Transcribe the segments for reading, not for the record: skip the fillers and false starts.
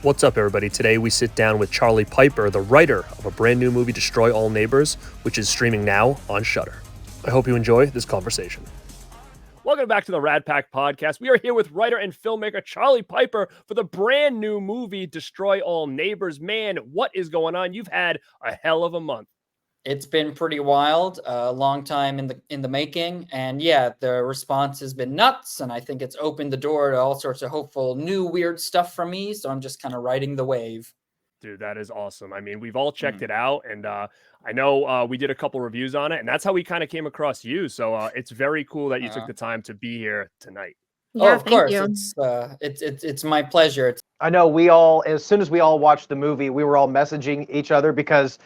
What's up, everybody? Today we sit down with Charlie Pieper, the writer of a brand new movie, Destroy All Neighbors, which is streaming now on Shudder. I hope you enjoy this conversation. Welcome back to the RadPack podcast. We are here with writer and filmmaker Charlie Pieper for the brand new movie, Destroy All Neighbors. Man, what is going on? You've had a hell of a month. It's been pretty wild, a long time in the making, and yeah, the response has been nuts, and I think it's opened the door to all sorts of hopeful new weird stuff from me, so I'm just kind of riding the wave. Dude, that is awesome. I mean, we've all checked it out, and I know we did a couple reviews on it, and that's how we kind of came across you, so it's very cool that you took the time to be here tonight. Yeah, of course, it's my pleasure. I know we all, as soon as we all watched the movie, we were all messaging each other because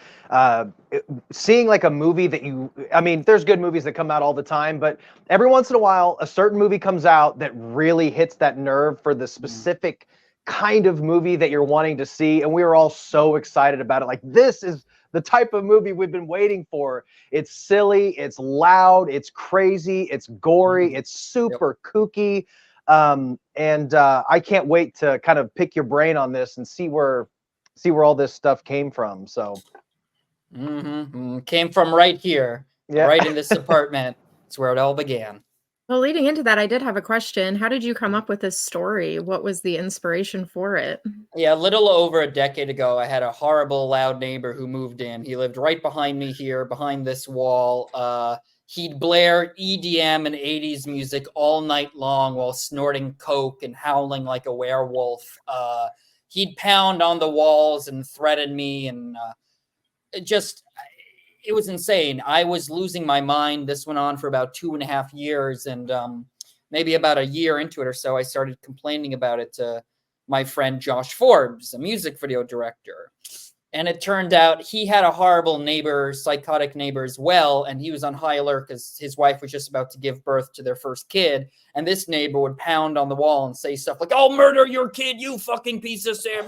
seeing like a movie that there's good movies that come out all the time, but every once in a while, a certain movie comes out that really hits that nerve for the specific kind of movie that you're wanting to see. And we were all so excited about it. Like, this is the type of movie we've been waiting for. It's silly, it's loud, it's crazy, it's gory, it's super kooky. And I can't wait to kind of pick your brain on this and see where all this stuff came from. So came from right here, right in this apartment. It's where it all began. Well, leading into that, I did have a question. How did you come up with this story? What was the inspiration for it? Yeah, a little over a decade ago, I had a horrible, loud neighbor who moved in. He lived right behind me here, behind this wall. He'd blare EDM and 80s music all night long while snorting coke and howling like a werewolf. He'd pound on the walls and threaten me, and it was insane. I was losing my mind. This went on for about 2.5 years, and maybe about a year into it or so, I started complaining about it to my friend Josh Forbes, a music video director. And it turned out he had a horrible neighbor, psychotic neighbor as well, and he was on high alert because his wife was just about to give birth to their first kid, and this neighbor would pound on the wall and say stuff like, "I'll murder your kid, you fucking piece of shit."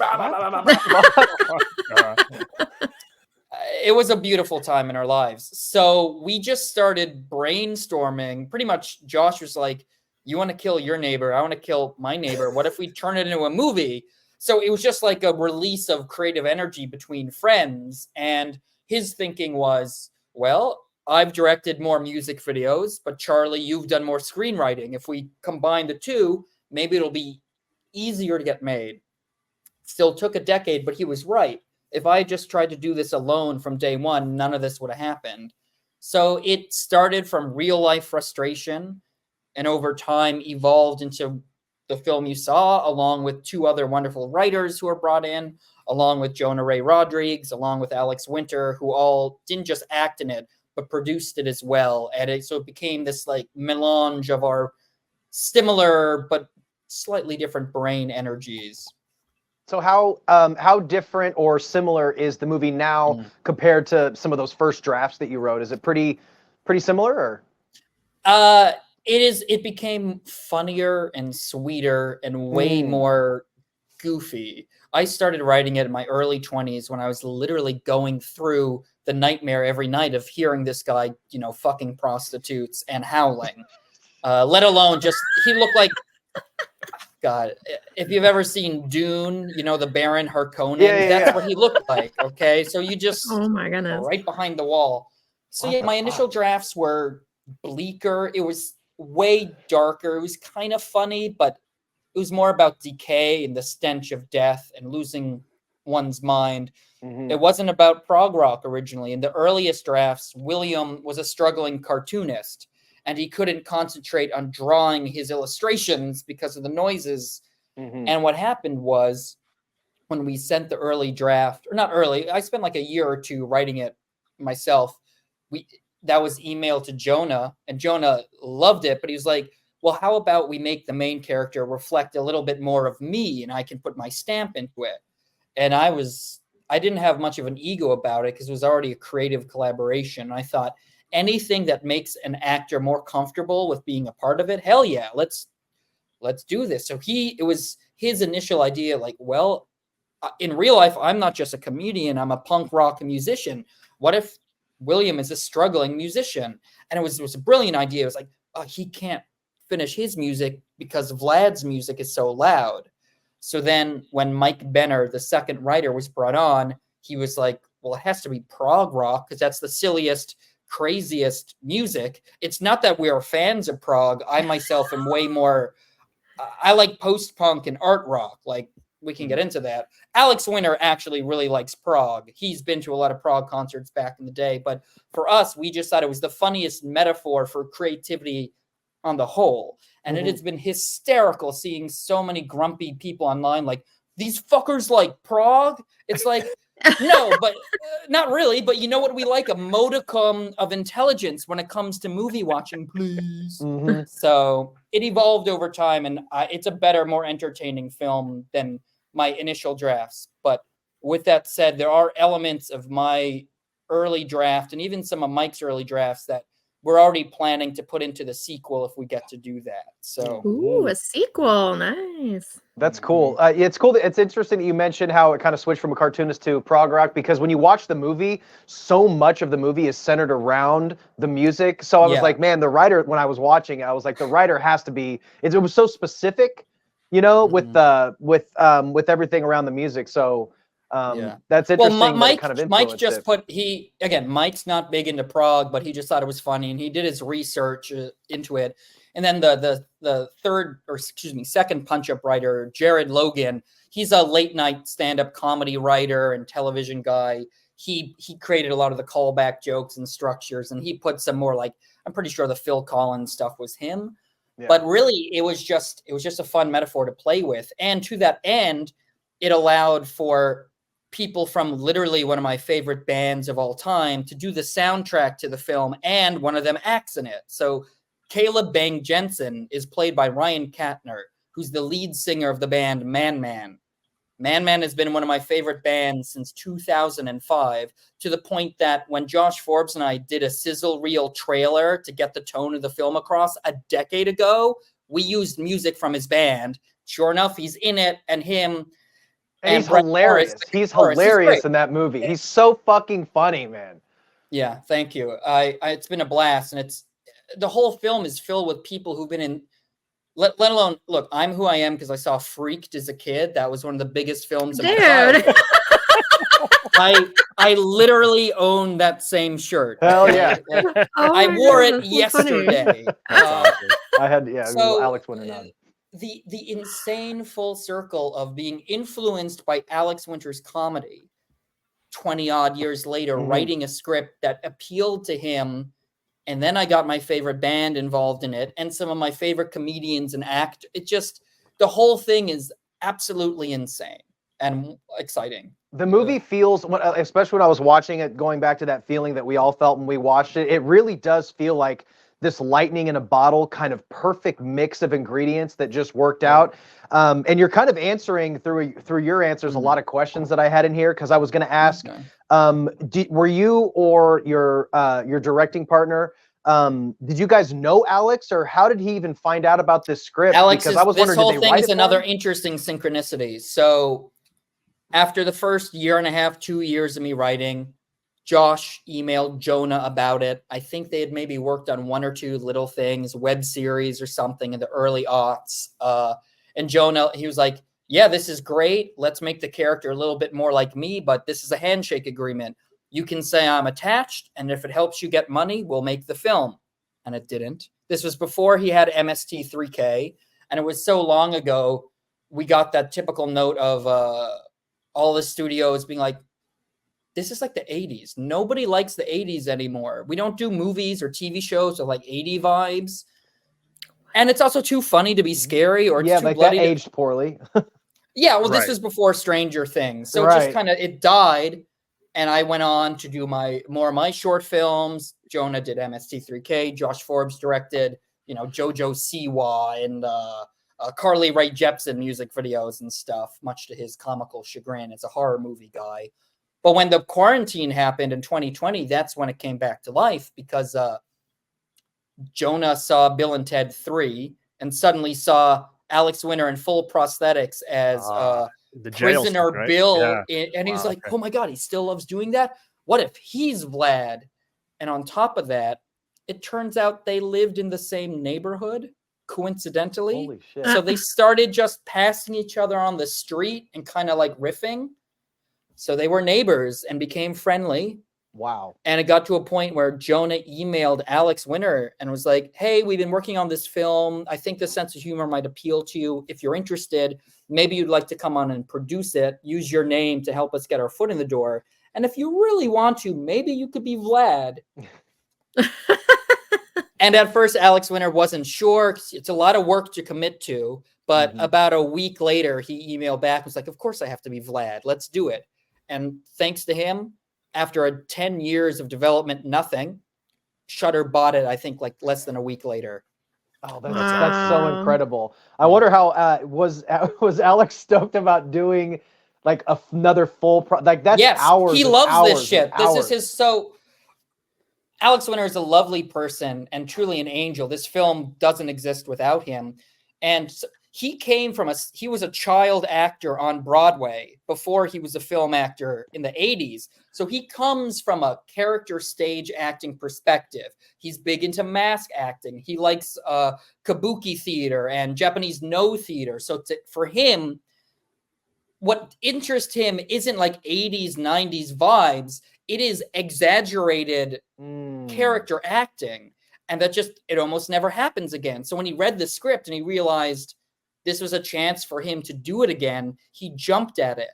It was a beautiful time in our lives. So we just started brainstorming. Pretty much Josh was like, "You want to kill your neighbor, I want to kill my neighbor. What if we turn it into a movie?" So it was just like a release of creative energy between friends. And his thinking was, well, I've directed more music videos, but Charlie, you've done more screenwriting. If we combine the two, maybe it'll be easier to get made. Still took a decade, but he was right. If I just tried to do this alone from day one, none of this would have happened. So it started from real life frustration and over time evolved into the film you saw, along with 2 other wonderful writers who were brought in, along with Jonah Ray Rodriguez, along with Alex Winter, who all didn't just act in it, but produced it as well. And so it became this like melange of our similar but slightly different brain energies. So how different or similar is the movie now compared to some of those first drafts that you wrote? Is it pretty similar, or? It became funnier and sweeter and way more goofy. I started writing it in my early 20s when I was literally going through the nightmare every night of hearing this guy, fucking prostitutes and howling. Let alone he looked like, God, if you've ever seen Dune, the Baron Harkonnen, that's what he looked like. Okay. So you just, oh my goodness, right behind the wall. So my initial drafts were bleaker. It was way darker. It was kind of funny, but it was more about decay and the stench of death and losing one's mind. It wasn't about prog rock originally. In the earliest drafts, William was a struggling cartoonist, and he couldn't concentrate on drawing his illustrations because of the noises. And what happened was, when we sent the early draft, or not early, I spent like a year or 2 writing it myself. That was emailed to Jonah, and Jonah loved it, but he was like, well, how about we make the main character reflect a little bit more of me, and I can put my stamp into it. And I didn't have much of an ego about it because it was already a creative collaboration. I thought anything that makes an actor more comfortable with being a part of it, hell yeah, let's do this. So it was his initial idea, like, well, in real life, I'm not just a comedian, I'm a punk rock musician. What if William is a struggling musician? And it was a brilliant idea. It was like, he can't finish his music because Vlad's music is so loud. So then when Mike Benner, the second writer, was brought on, he was like, well, it has to be prog rock because that's the silliest, craziest music. It's not that we are fans of prog. I myself am way more, I like post-punk and art rock. Like, we can get into that. Alex Winter actually really likes prog. He's been to a lot of prog concerts back in the day. But for us, we just thought it was the funniest metaphor for creativity on the whole. And it has been hysterical seeing so many grumpy people online like, these fuckers like prog? It's like, no, but not really. But you know what we like? A modicum of intelligence when it comes to movie watching, please. So it evolved over time, and it's a better, more entertaining film than my initial drafts. But with that said, there are elements of my early draft and even some of Mike's early drafts that we're already planning to put into the sequel if we get to do that. So, ooh, a sequel, nice. That's cool. It's cool. It's interesting that you mentioned how it kind of switched from a cartoonist to prog rock, because when you watch the movie, so much of the movie is centered around the music. So I was like, man, the writer, when I was watching, I was like, the writer has to be. It was so specific, you know, with everything around the music. So that's interesting. Well, Mike just Mike's not big into prog, but he just thought it was funny, and he did his research into it. And then the second punch-up writer, Jared Logan, he's a late-night stand-up comedy writer and television guy. He created a lot of the callback jokes and structures, and he put some more, like, I'm pretty sure the Phil Collins stuff was him. Yeah. But really, it was just a fun metaphor to play with. And to that end, it allowed for people from literally one of my favorite bands of all time to do the soundtrack to the film, and one of them acts in it. So Caleb Bang Jensen is played by Ryan Katner, who's the lead singer of the band Man Man. Man Man has been one of my favorite bands since 2005, to the point that when Josh Forbes and I did a sizzle reel trailer to get the tone of the film across a decade ago, we used music from his band. Sure enough, he's in it, and him. And he's hilarious. He's hilarious in that movie. He's so fucking funny, man. Yeah, thank you. It's been a blast, and the whole film is filled with people who've been in, let alone, look, I'm who I am because I saw Freaked as a kid. That was one of the biggest films of my childhood. I literally own that same shirt. Hell yeah. I wore it yesterday. I had, Alex Winter on. The insane full circle of being influenced by Alex Winter's comedy 20 odd years later, writing a script that appealed to him. And then I got my favorite band involved in it, and some of my favorite comedians and actors. The whole thing is absolutely insane and exciting. The movie feels, especially when I was watching it, going back to that feeling that we all felt when we watched it, it really does feel like this lightning in a bottle kind of perfect mix of ingredients that just worked out. And you're kind of answering through your answers a lot of questions that I had in here, because I was going to ask, were you or your directing partner, did you guys know Alex, or how did he even find out about this script? Alex, this whole thing is another interesting synchronicity. So after the first year and a half, 2 years of me writing, Josh emailed Jonah about it. I think they had maybe worked on one or two little things, web series or something in the early aughts. And Jonah, he was like, yeah, this is great. Let's make the character a little bit more like me, but this is a handshake agreement. You can say I'm attached, and if it helps you get money, we'll make the film. And it didn't. This was before he had MST3K, and it was so long ago, we got that typical note of all the studios being like, this is like the 80s. Nobody likes the 80s anymore. We don't do movies or TV shows with like 80 vibes. And it's also too funny to be scary, or it's too bloody. That aged poorly. Yeah, well, this was before Stranger Things. So it just kind of, it died. And I went on to do more of my short films. Jonah did MST3K. Josh Forbes directed, JoJo Siwa and Carly Rae Jepsen music videos and stuff, much to his comical chagrin. It's a horror movie guy. But when the quarantine happened in 2020, that's when it came back to life, because Jonah saw Bill and Ted 3 and suddenly saw Alex Winter in full prosthetics as the prisoner right? Bill. Yeah. And he was like, oh my God, he still loves doing that? What if he's Vlad? And on top of that, it turns out they lived in the same neighborhood. coincidentally. Holy shit. So they started just passing each other on the street and kind of like riffing. So they were neighbors and became friendly. Wow. And it got to a point where Jonah emailed Alex Winter and was like, hey, we've been working on this film. I think the sense of humor might appeal to you. If you're interested, maybe you'd like to come on and produce it. Use your name to help us get our foot in the door. And if you really want to, maybe you could be Vlad. And at first, Alex Winter wasn't sure. It's a lot of work to commit to. But about a week later, he emailed back. Was like, of course I have to be Vlad. Let's do it. And thanks to him, after 10 years of development, nothing, Shudder bought it, I think, like less than a week later. Oh, that's so incredible. I wonder how was Alex stoked about doing like another full like that's hours. He loves this shit. This is his Alex Winter is a lovely person and truly an angel. This film doesn't exist without him. And he came from he was a child actor on Broadway before he was a film actor in the 80s. So he comes from a character stage acting perspective. He's big into mask acting. He likes kabuki theater and Japanese no theater. So for him, what interests him isn't like 80s, 90s vibes. It is exaggerated character acting. And that it almost never happens again. So when he read the script and he realized this was a chance for him to do it again, he jumped at it.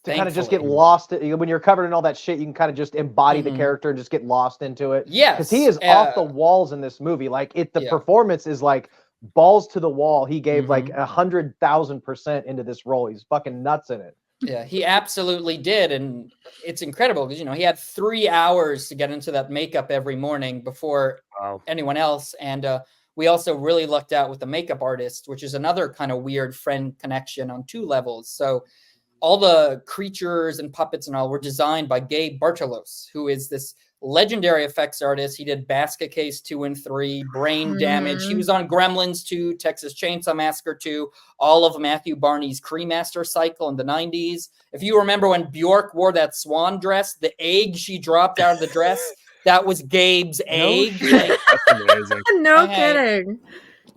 To kind of just get lost. When you're covered in all that shit, you can kind of just embody the character and just get lost into it. Yes. Because he is off the walls in this movie. Like the performance is like balls to the wall. He gave like 100,000% into this role. He's fucking nuts in it. Yeah, he absolutely did. And it's incredible because, he had 3 hours to get into that makeup every morning before anyone else. And we also really lucked out with the makeup artist, which is another kind of weird friend connection on 2 levels. So all the creatures and puppets and all were designed by Gabe Bartalos, who is this legendary effects artist. He did Basket Case 2 and 3, Brain Damage. He was on Gremlins 2, Texas Chainsaw Massacre 2, all of Matthew Barney's Cremaster cycle in the 90s. If you remember when Bjork wore that swan dress, the egg she dropped out of the dress, that was Gabe's egg. That's amazing. No kidding.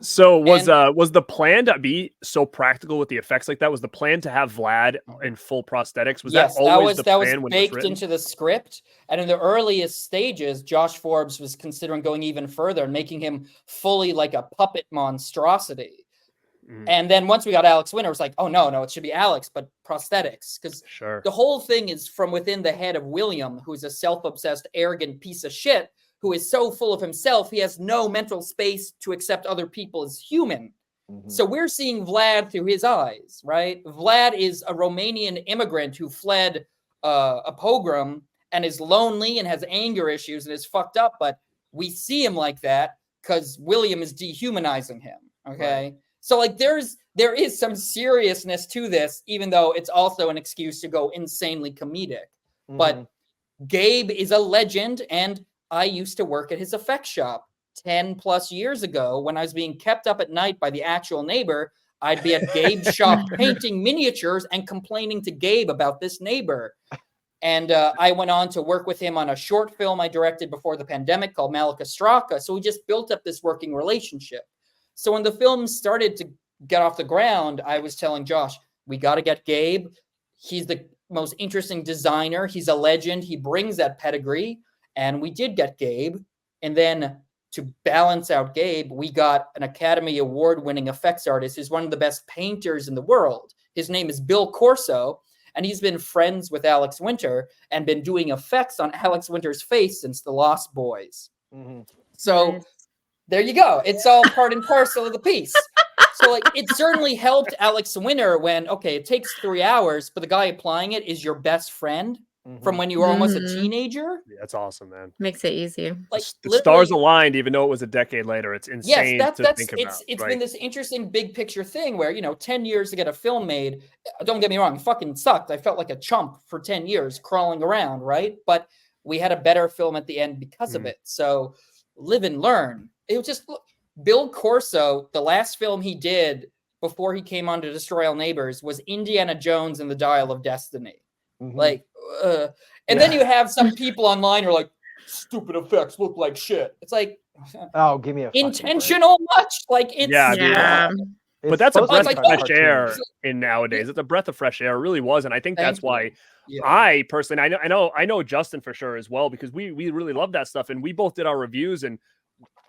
So was the plan to be so practical with the effects like that? Was the plan to have Vlad in full prosthetics? Was that always the plan when it was baked into the script? And in the earliest stages, Josh Forbes was considering going even further and making him fully like a puppet monstrosity. And then once we got Alex Winter, it was like, oh no, it should be Alex, but prosthetics. Because the whole thing is from within the head of William, who's a self-obsessed, arrogant piece of shit, who is so full of himself, he has no mental space to accept other people as human. So we're seeing Vlad through his eyes, right? Vlad is a Romanian immigrant who fled a pogrom and is lonely and has anger issues and is fucked up, but we see him like that because William is dehumanizing him, okay? Right. So like there is some seriousness to this, even though it's also an excuse to go insanely comedic. But Gabe is a legend, and I used to work at his effects shop 10 plus years ago when I was being kept up at night by the actual neighbor. I'd be at Gabe's shop painting miniatures and complaining to Gabe about this neighbor. And I went on to work with him on a short film I directed before the pandemic called Malika Straka. So we just built up this working relationship. So when the film started to get off the ground, I was telling Josh, we got to get Gabe. He's the most interesting designer. He's a legend. He brings that pedigree. And we did get Gabe. And then to balance out Gabe, we got an Academy Award-winning effects artist who's one of the best painters in the world. His name is Bill Corso, and he's been friends with Alex Winter and been doing effects on Alex Winter's face since The Lost Boys. So there you go. It's all part and parcel of the piece. So like it certainly helped Alex Winter when, okay, it takes 3 hours, but the guy applying it is your best friend. From when you were almost a teenager. Yeah, that's awesome, man. Makes it easy. Like the stars aligned, even though it was a decade later. It's insane to think about. It's been this interesting big picture thing where, 10 years to get a film made. Don't get me wrong, it fucking sucked. I felt like a chump for 10 years crawling around, right? But we had a better film at the end because of it. So live and learn. It was just, Bill Corso, the last film he did before he came on to Destroy All Neighbors was Indiana Jones and the Dial of Destiny. And then you have some people online who are like, stupid effects look like shit. It's like, Oh, give me a fucking break. intentional much. Like it's Yeah, dude. Yeah. But that's a supposed to breath be of kind fresh cartoonish. air in nowadays. It's a breath of fresh air. It really was. And I think that's Thank you. why Yeah. I personally, I know Justin for sure as well, because we really love that stuff. And we both did our reviews, and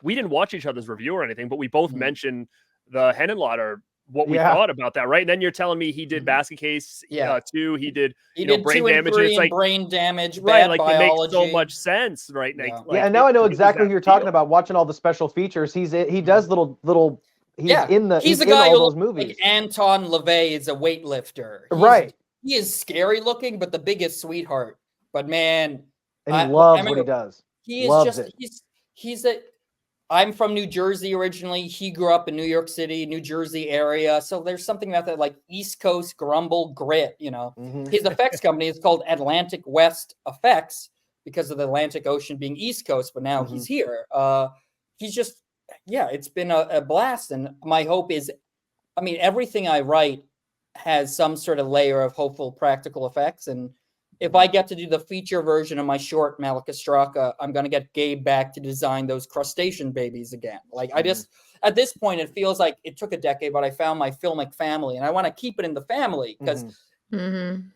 we didn't watch each other's review or anything, but we both Mhm. mentioned the Henenlotter, what we Yeah. thought about that, right? And then you're telling me he did Mhm. Basket Case Yeah. 2, he did He you know, did brain 2 and damage, 3 and it's and like brain damage, right, bad like biology. it makes so much sense, right? Yeah. Yeah, and now I know it was exactly that who you're talking feel. about. Watching all the special features, he does little. He's in the he's he's a in guy all who those looks movies. like Anton LaVey is a weightlifter. Right. He is scary looking, but the biggest sweetheart. But man, And he I loves what remember he does. he is Loves just it. he's a I'm from New Jersey originally. He grew up in New York City, New Jersey area. So there's something about that like East Coast grumble grit, you know. Mhm. His effects company is called Atlantic West Effects because of the Atlantic Ocean being East Coast, but now he's here. He's just it's been a blast. And my hope is, I mean, everything I write has some sort of layer of hopeful practical effects. And if I get to do the feature version of my short Malakastraka, I'm going to get Gabe back to design those crustacean babies again. Like I just, at this point, it feels like it took a decade, but I found my filmic family and I want to keep it in the family because Mhm.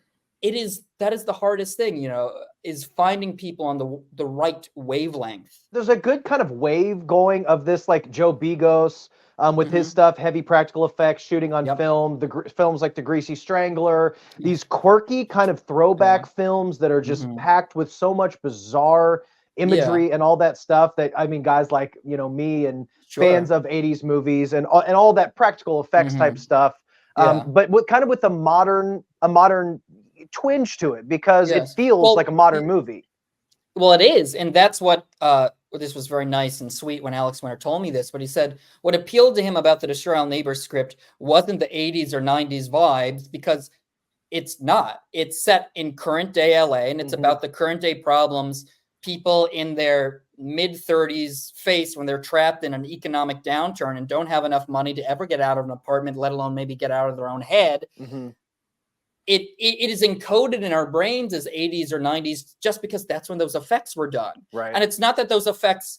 that is the hardest thing, you know, is finding people on the right wavelength. There's a good kind of wave going of this, like Joe Bigos with his stuff, heavy practical effects, shooting on film, films like The Greasy Strangler, these quirky kind of throwback films that are just packed with so much bizarre imagery and all that stuff that, I mean, guys like, you know, me and fans of 80s movies and all that practical effects type stuff. But with a modern twinge to it because it feels like a modern movie. Well, it is. And that's what, this was very nice and sweet when Alex Winter told me this, but he said what appealed to him about the Destroy All Neighbors script wasn't the 80s or 90s vibes, because it's not. It's set in current day LA, and it's about the current day problems people in their mid 30s face when they're trapped in an economic downturn and don't have enough money to ever get out of an apartment, let alone maybe get out of their own head. It is encoded in our brains as 80s or 90s just because that's when those effects were done. Right. And it's not that those effects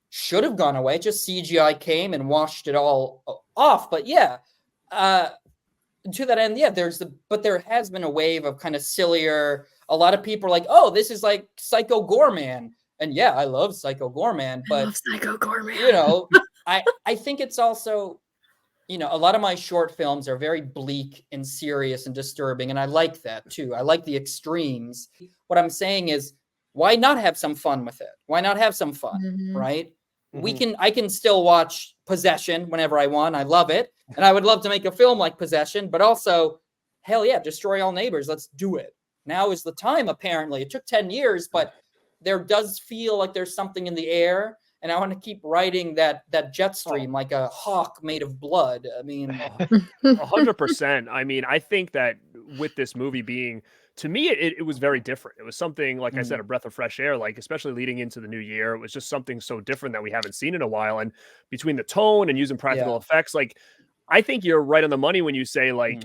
should have gone away, just CGI came and washed it all off. But to that end, but there has been a wave of kind of sillier, a lot of people are like, oh, this is like Psycho Goreman. And yeah, I love Psycho Goreman, but I love Psycho Goreman. You know, I think it's also, you know, a lot of my short films are very bleak and serious and disturbing. And I like that too. I like the extremes. What I'm saying is, why not have some fun with it? Why not have some fun? Right? I can still watch Possession whenever I want. I love it. And I would love to make a film like Possession, but also, hell yeah, Destroy All Neighbors. Let's do it. Now is the time, apparently. It took 10 years, but there does feel like there's something in the air. And I want to keep writing that jet stream like a hawk made of blood. I mean, 100%. I mean, I think that with this movie being, to me, it was very different. It was something, like I said, a breath of fresh air, like especially leading into the new year. It was just something so different that we haven't seen in a while. And between the tone and using practical effects, like I think you're right on the money when you say like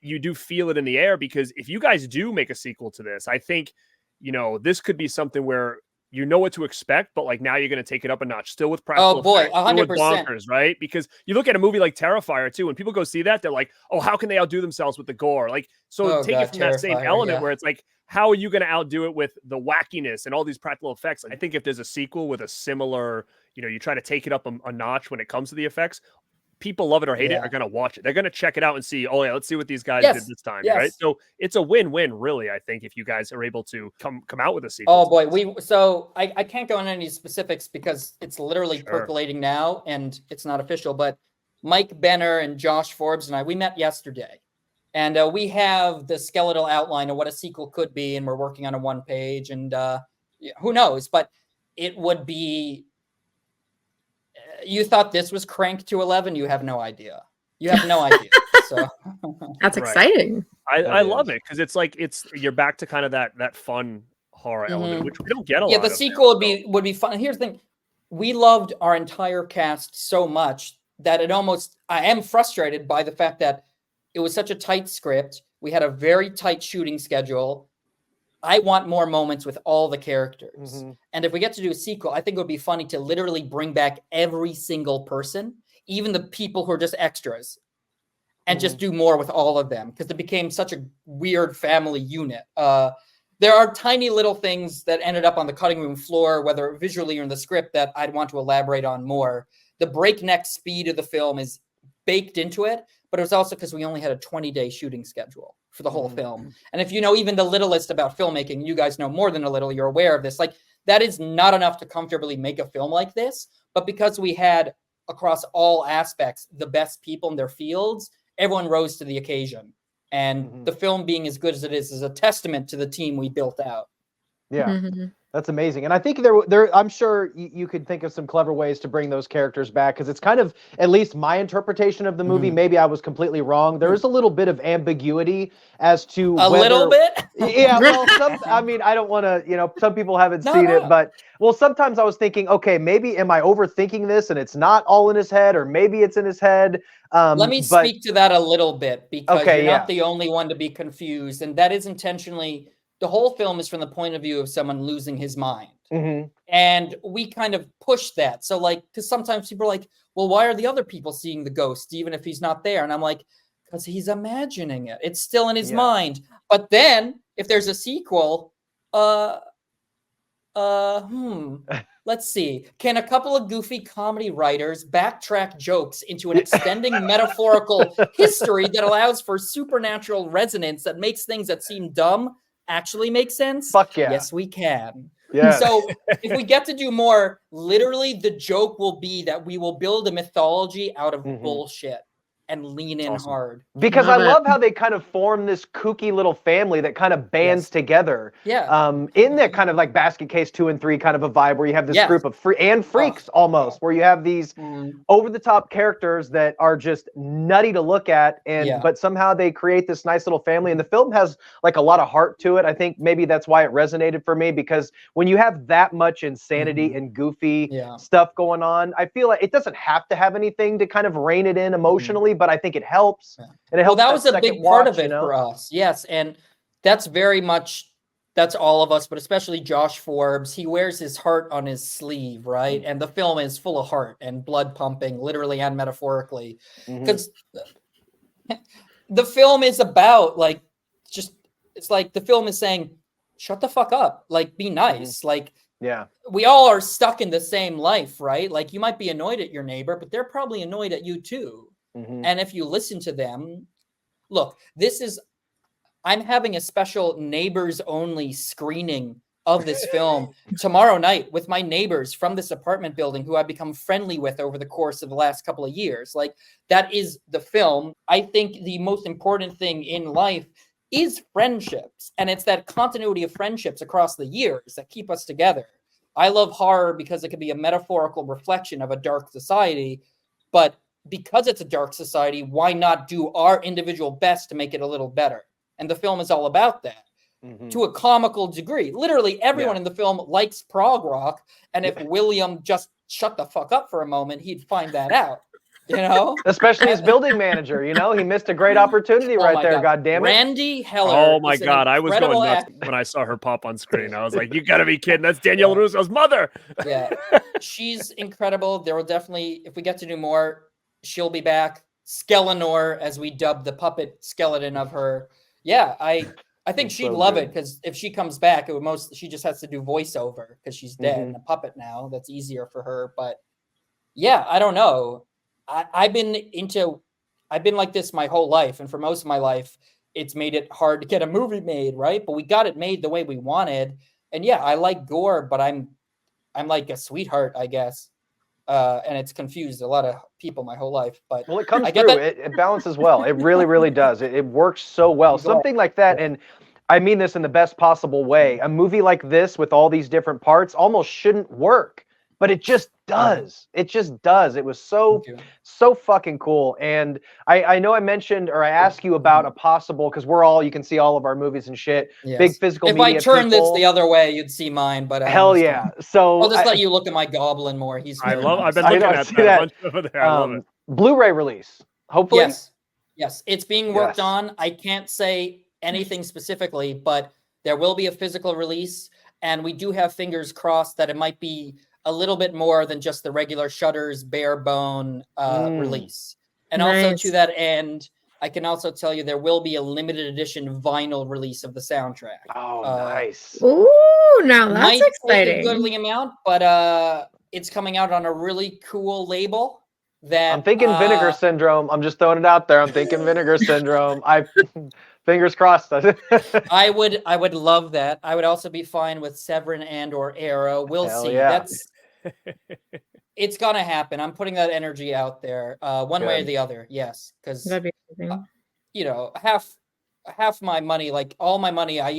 you do feel it in the air, because if you guys do make a sequel to this, I think, you know, this could be something where you know what to expect, but like now you're going to take it up a notch, still with practical. Oh boy, effects, still with 100%. bonkers, right? Because you look at a movie like Terrifier too, when people go see that, they're like, "Oh, how can they outdo themselves with the gore?" Like, so take it from that same element where it's like, how are you going to outdo it with the wackiness and all these practical effects? I think if there's a sequel with a similar, you know, you try to take it up a notch when it comes to the effects, people love it or hate it are going to watch it. They're going to check it out and see, oh yeah, let's see what these guys did this time, right? So it's a win-win, really. I think if you guys are able to come out with a sequel. Oh boy, I can't go into any specifics because it's literally percolating now and it's not official. But Mike Benner and Josh Forbes and we met yesterday, and we have the skeletal outline of what a sequel could be, and we're working on a 1 page. And who knows? But it would be. You thought this was cranked to 11? You have no idea. You have no idea. So that's exciting. I love it because it's like you're back to kind of that fun horror element, which we don't get a lot. Yeah, the sequel would be fun. And here's the thing: we loved our entire cast so much that I am frustrated by the fact that it was such a tight script. We had a very tight shooting schedule. I want more moments with all the characters. Mm-hmm. And if we get to do a sequel, I think it would be funny to literally bring back every single person, even the people who are just extras, and just do more with all of them, because it became such a weird family unit. There are tiny little things that ended up on the cutting room floor, whether visually or in the script, that I'd want to elaborate on more. The breakneck speed of the film is baked into it, but it was also because we only had a 20-day shooting schedule for the whole film. And if you know even the littlest about filmmaking, you guys know more than a little, you're aware of this. Like, that is not enough to comfortably make a film like this. But because we had, across all aspects, the best people in their fields, everyone rose to the occasion. And the film being as good as it is a testament to the team we built out. Yeah. That's amazing. And I think I'm sure you could think of some clever ways to bring those characters back, because it's kind of, at least my interpretation of the movie, maybe I was completely wrong. There is a little bit of ambiguity as to a little bit. Yeah, well, I mean, I don't want to, some people haven't seen it, but sometimes I was thinking, okay, maybe am I overthinking this and it's not all in his head, or maybe it's in his head. Let me speak to that a little bit, because you're not the only one to be confused, and that is intentionally. The whole film is from the point of view of someone losing his mind. And we kind of push that. So, like, because sometimes people are like, well, why are the other people seeing the ghost, even if he's not there? And I'm like, because he's imagining it. It's still in his mind. But then, if there's a sequel, let's see. Can a couple of goofy comedy writers backtrack jokes into an extending metaphorical history that allows for supernatural resonance that makes things that seem dumb actually make sense? Fuck yeah. Yes, we can. Yeah. So if we get to do more, literally the joke will be that we will build a mythology out of bullshit and lean in hard. Because I love how they kind of form this kooky little family that kind of bands together. Yeah. In that kind of like Basket Case 2 and 3 kind of a vibe, where you have this group of freaks almost, where you have these over-the-top characters that are just nutty to look at, and but somehow they create this nice little family. And the film has like a lot of heart to it. I think maybe that's why it resonated for me, because when you have that much insanity and goofy stuff going on, I feel like it doesn't have to have anything to kind of rein it in emotionally, but I think it helps. And it helps. Well, that was a big part of it for us. Yes. And that's very much, that's all of us, but especially Josh Forbes. He wears his heart on his sleeve, right? And the film is full of heart and blood pumping, literally and metaphorically. Because the film is about, like, just, it's like the film is saying, shut the fuck up. Like, be nice. Like, we all are stuck in the same life, right? Like, you might be annoyed at your neighbor, but they're probably annoyed at you too. And if you listen to them, look, I'm having a special neighbors only screening of this film tomorrow night with my neighbors from this apartment building who I've become friendly with over the course of the last couple of years. Like, that is the film. I think the most important thing in life is friendships. And it's that continuity of friendships across the years that keep us together. I love horror because it can be a metaphorical reflection of a dark society, but because it's a dark society, why not do our individual best to make it a little better? And the film is all about that to a comical degree. Literally everyone in the film likes prog rock. And if William just shut the fuck up for a moment, he'd find that out, you know? Especially his building manager, you know? He missed a great opportunity there, God damn it. Randy Heller. Oh my God, I was going nuts when I saw her pop on screen. I was like, you gotta be kidding. That's Danielle Russo's mother. Yeah, she's incredible. There will definitely, if we get to do more, she'll be back. Skelenor, as we dub the puppet skeleton of her. Yeah, I think she'd love it, because if she comes back, she just has to do voiceover because she's dead and a puppet now. That's easier for her. But yeah, I don't know. I've been like this my whole life, and for most of my life, it's made it hard to get a movie made, right? But we got it made the way we wanted. And yeah, I like gore, but I'm like a sweetheart, I guess. And it's confused a lot of people my whole life, but it comes through. It balances well. It really, really does. It works so well. Something like that, and I mean this in the best possible way. A movie like this with all these different parts almost shouldn't work, but it just does. It just does. It was so fucking cool. And I know I mentioned, or I asked you about a possible, because you can see all of our movies and shit. Yes. Big physical media If I turn this the other way, you'd see mine, but hell yeah. So I'll just let you look at my goblin more. I've been looking at that. Over there. I love it. Blu-ray release, hopefully. Yes. It's being worked on. I can't say anything specifically, but There will be a physical release, and we do have fingers crossed that it might be a little bit more than just the regular Shudder's bare bone release. And also to that end, I can also tell you there will be a limited edition vinyl release of the soundtrack. Oh, nice. Ooh, now that's might exciting. take a goodly amount, but it's coming out on a really cool label. That I'm thinking Vinegar Syndrome. I'm just throwing it out there. I'm thinking Vinegar Syndrome. Fingers crossed. I would love that. I would also be fine with Severin and or Arrow. We'll Hell see. yeah. It's gonna happen. I'm putting that energy out there, one way or the other. Yes, because That'd be amazing. half my money, like all my money, I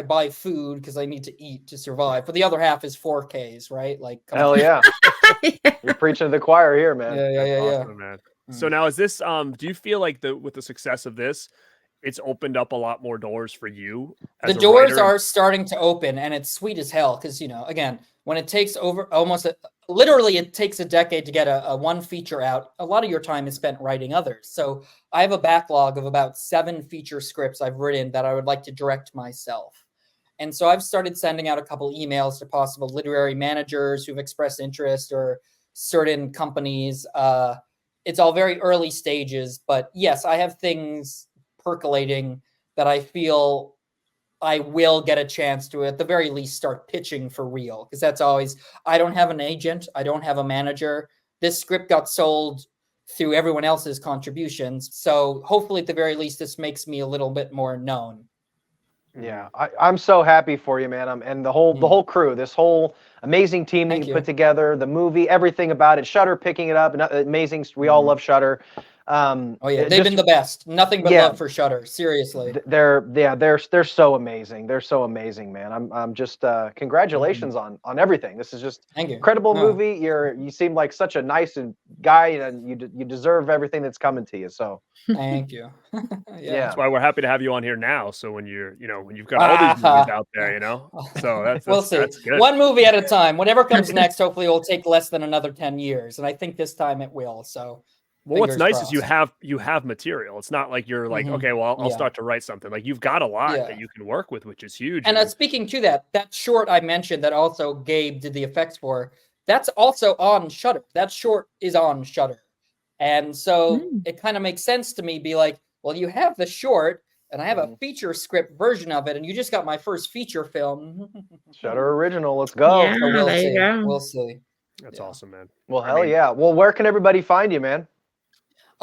buy food because I need to eat to survive. But the other half is 4Ks, right? Like hell yeah. You're preaching to the choir here, man. Yeah. Awesome, man. So now is this do you feel like with the success of this, it's opened up a lot more doors for you? The doors are starting to open, and it's sweet as hell because, again, when it takes over literally it takes a decade to get a one feature out. A lot of your time is spent writing others. So I have a backlog of about 7 feature scripts I've written that I would like to direct myself. And so I've started sending out a couple emails to possible literary managers who've expressed interest or certain companies. It's all very early stages, but yes, I have things percolating that I feel I will get a chance to, at the very least, start pitching for real. Because that's always, I don't have an agent. I don't have a manager. This script got sold through everyone else's contributions. So hopefully, at the very least, this makes me a little bit more known. Yeah, I'm so happy for you, man. And the whole crew, this whole amazing team that you put together, the movie, everything about it. Shudder picking it up, amazing. We all love Shudder. They've been the best. Nothing but love for Shudder. Seriously, they're so amazing. They're so amazing, man. I'm just congratulations on everything. This is just incredible movie. You seem like such a nice guy, and you deserve everything that's coming to you. So thank you. That's why we're happy to have you on here now. So when when you've got all these movies out there, so that's we'll see. That's good. One movie at a time. Whatever comes next, hopefully, will take less than another 10 years, and I think this time it will. So. Well, what's nice is you have material. It's not like you're like, okay, well, I'll start to write something. Like you've got a lot that you can work with, which is huge. And speaking to that short I mentioned that also Gabe did the effects for, that's also on Shudder. That short is on Shudder. And so it kind of makes sense to me, be like, well, you have the short and I have a feature script version of it, and you just got my first feature film. Shudder original. Let's go. Yeah, there you go. We'll see. That's awesome, man. Well, hell yeah. Well, where can everybody find you, man?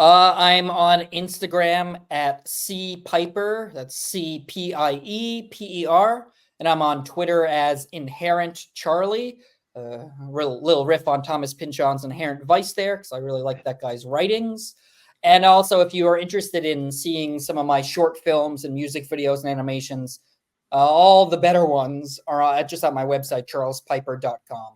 I'm on Instagram at Pieper. That's CPIEPER. And I'm on Twitter as Inherent Charlie. Little riff on Thomas Pynchon's Inherent Vice there, because I really like that guy's writings. And also, if you are interested in seeing some of my short films and music videos and animations, all the better ones are just on my website, charlespiper.com.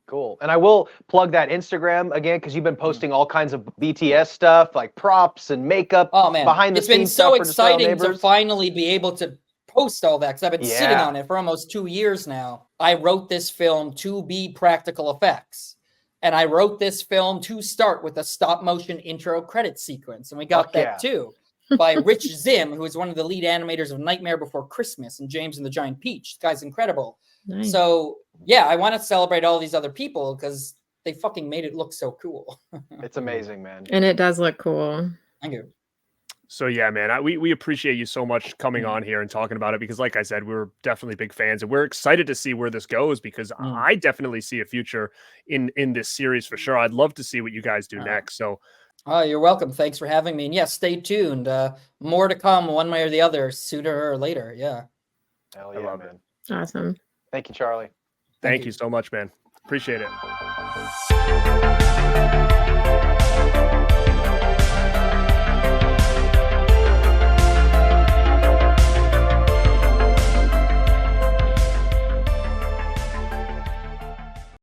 Cool. And I will plug that Instagram again, because you've been posting all kinds of BTS stuff, like props and makeup. Oh man, behind the it's been scenes so stuff exciting to finally be able to post all that, because I've been sitting on it for almost 2 years now. I wrote this film to be practical effects, and I wrote this film to start with a stop motion intro credit sequence, and we got that too by Rich Zim, who is one of the lead animators of Nightmare Before Christmas and James and the Giant Peach. This guy's incredible. Nice. So yeah, I want to celebrate all these other people because they fucking made it look so cool. It's amazing, man. And it does look cool. Thank you. So yeah, man, we appreciate you so much coming on here and talking about it, because like I said, we're definitely big fans and we're excited to see where this goes, because I definitely see a future in this series for sure. I'd love to see what you guys do next. So you're welcome. Thanks for having me. And yeah, stay tuned. More to come one way or the other, sooner or later. Yeah. Hell yeah, man. Awesome. Thank you, Charlie. Thank you so much, man. Appreciate it.